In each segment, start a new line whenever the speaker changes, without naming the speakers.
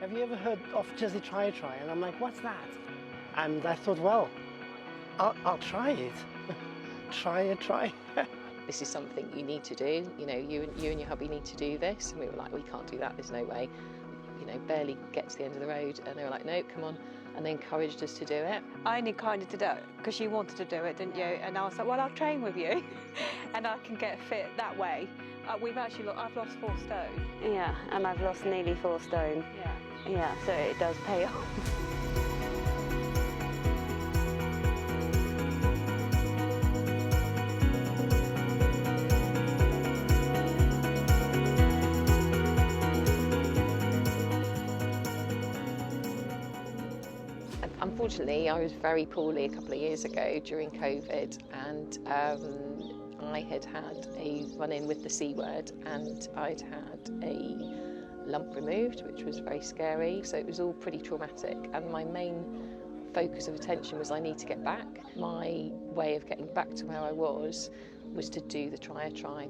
have you ever heard of Jersey Try Try? And I'm like, what's that? And I thought, well, I'll try it. Try it, try.
This is something you need to do. You know, you and your hubby need to do this. And we were like, we can't do that, there's no way. You know, barely get to the end of the road. And they were like, no, come on. And they encouraged us to do it.
I only kind of did it because you wanted to do it, didn't you? And I was like, well, I'll train with you and I can get fit that way. I've lost 4 stone.
Yeah, and I've lost nearly 4 stone. Yeah, so it does pay off.
Unfortunately, I was very poorly a couple of years ago during COVID, and I had had a run-in with the C word, and I'd had a lump removed, which was very scary, so it was all pretty traumatic. And my main focus of attention was I need to get back. My way of getting back to where I was to do the Try-a-Try.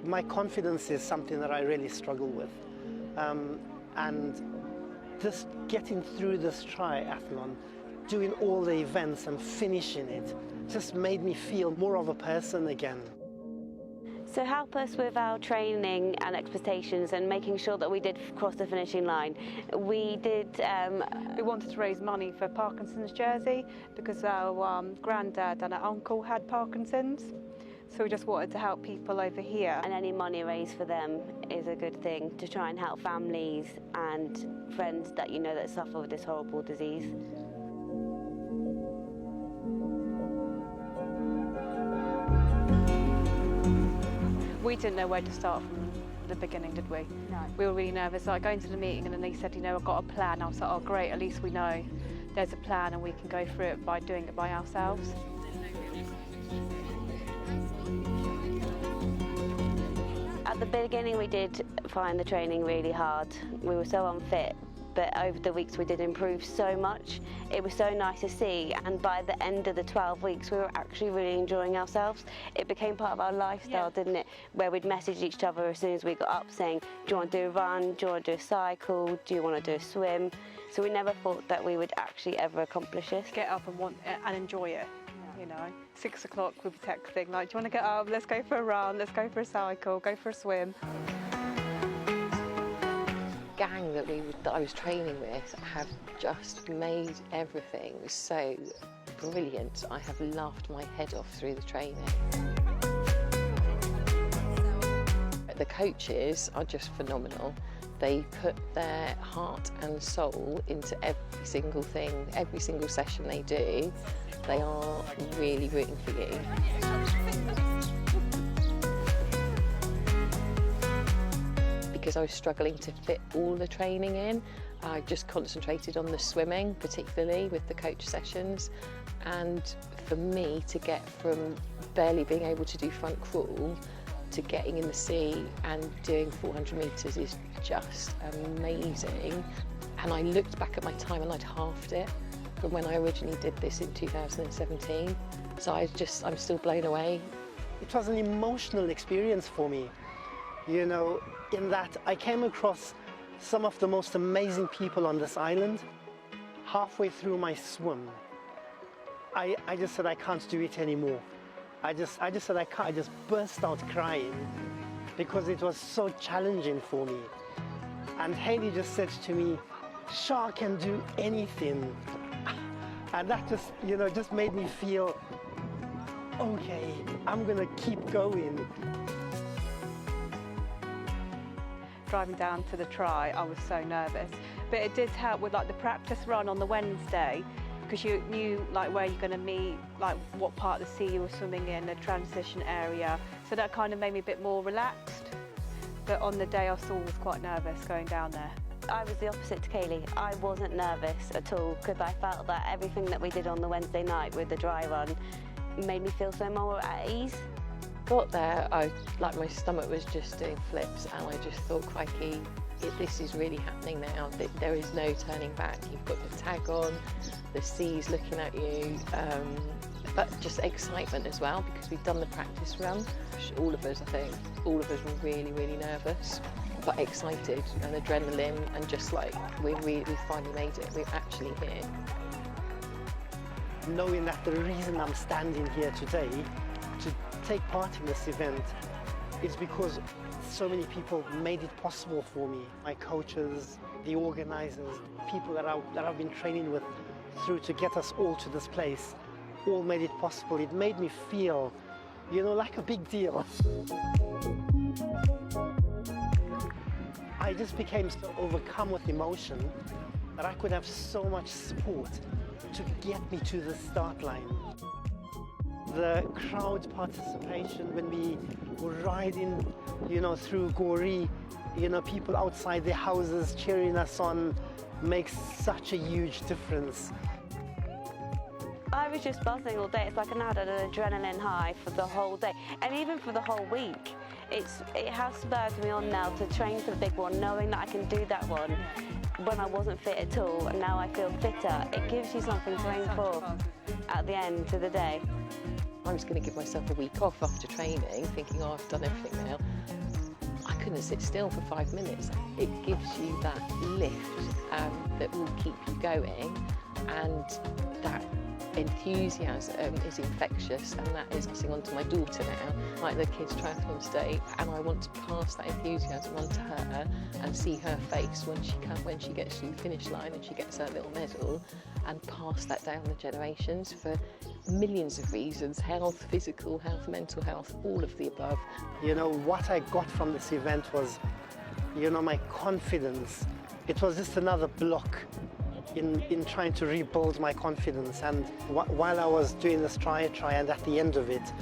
My confidence is something that I really struggle with. And just getting through this triathlon, doing all the events and finishing it, just made me feel more of a person again.
So help us with our training and expectations and making sure that we did cross the finishing line. We
wanted to raise money for Parkinson's Jersey because our granddad and our uncle had Parkinson's. So we just wanted to help people over here.
And any money raised for them is a good thing to try and help families and friends that you know that suffer with this horrible disease.
We didn't know where to start from the beginning, did we?
No.
We were really nervous, like going to the meeting and then they said, you know, I've got a plan. I was like, oh great, at least we know there's a plan and we can go through it by doing it by ourselves.
At the beginning we did find the training really hard. We were so unfit, but over the weeks we did improve so much. It was so nice to see, and by the end of the 12 weeks we were actually really enjoying ourselves. It became part of our lifestyle, didn't it? Where we'd message each other as soon as we got up saying, do you want to do a run, do you want to do a cycle, do you want to do a swim? So we never thought that we would actually ever accomplish this.
Get up and enjoy it. You know, 6 o'clock we'd be texting, like, do you want to get up, let's go for a run, let's go for a cycle, go for a swim.
Gang that I was training with have just made everything so brilliant. I have laughed my head off through the training. The coaches are just phenomenal. They put their heart and soul into every single thing, every single session they do. They are really rooting for you. Because I was struggling to fit all the training in, I just concentrated on the swimming, particularly with the coach sessions. And for me to get from barely being able to do front crawl to getting in the sea and doing 400 metres is just amazing. And I looked back at my time and I'd halved it from when I originally did this in 2017. So I'm still blown away.
It was an emotional experience for me, you know, in that I came across some of the most amazing people on this island. Halfway through my swim, I just said I can't do it anymore. I just said I can't. I just burst out crying because it was so challenging for me. And Hayley just said to me, Shah can do anything. And that just, you know, just made me feel, okay, I'm gonna keep going.
Driving down to the try, I was so nervous. But it did help with like the practice run on the Wednesday, because you knew like where you're going to meet, like what part of the sea you were swimming in, the transition area. So that kind of made me a bit more relaxed. But on the day I still was quite nervous going down there.
I was the opposite to Kaylee. I wasn't nervous at all because I felt that everything that we did on the Wednesday night with the dry run made me feel so more at ease.
Got there, my stomach was just doing flips, and I just thought, crikey, this is really happening now. There is no turning back. You've got the tag on, the sea's looking at you, but just excitement as well, because we've done the practice run. All of us, I think, were really, really nervous. but excited and adrenaline and just like we finally made it. We're actually here.
Knowing that the reason I'm standing here today to take part in this event is because so many people made it possible for me. My coaches, the organizers, people that I've been training with through to get us all to this place, all made it possible. It made me feel, you know, like a big deal. I just became so overcome with emotion that I could have so much support to get me to the start line. The crowd participation when we were riding, you know, through Gorey, you know, people outside their houses cheering us on makes such a huge difference.
I was just buzzing all day. It's like I had an adrenaline high for the whole day, and even for the whole week. It has spurred me on now to train for the big one, knowing that I can do that one when I wasn't fit at all, and now I feel fitter. It gives you something to aim for at the end of the day.
I was going to give myself a week off after training, thinking, oh, I've done everything now. I couldn't sit still for 5 minutes. It gives you that lift that will keep you going, and that enthusiasm is infectious, and that is passing on to my daughter now, like the kids' triathlon today, and I want to pass that enthusiasm on to her and see her face when she gets to the finish line and she gets her little medal, and pass that down the generations for millions of reasons: health, physical health, mental health, all of the above.
You know, what I got from this event was, you know, my confidence. It was just another block in trying to rebuild my confidence, and while I was doing this try and at the end of it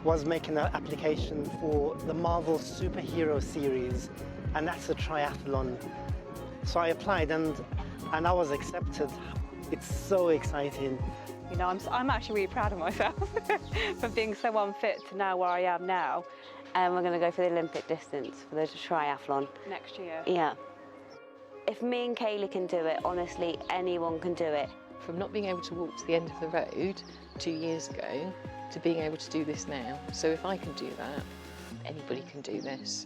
was making an application for the Marvel Superhero Series, and that's a triathlon. So I applied and I was accepted. It's so exciting.
You know, I'm actually really proud of myself for being so unfit to now where I am now.
And we're going to go for the Olympic distance for the triathlon.
Next year.
Yeah. If me and Kaylee can do it, honestly, anyone can do it.
From not being able to walk to the end of the road 2 years ago to being able to do this now. So if I can do that, anybody can do this.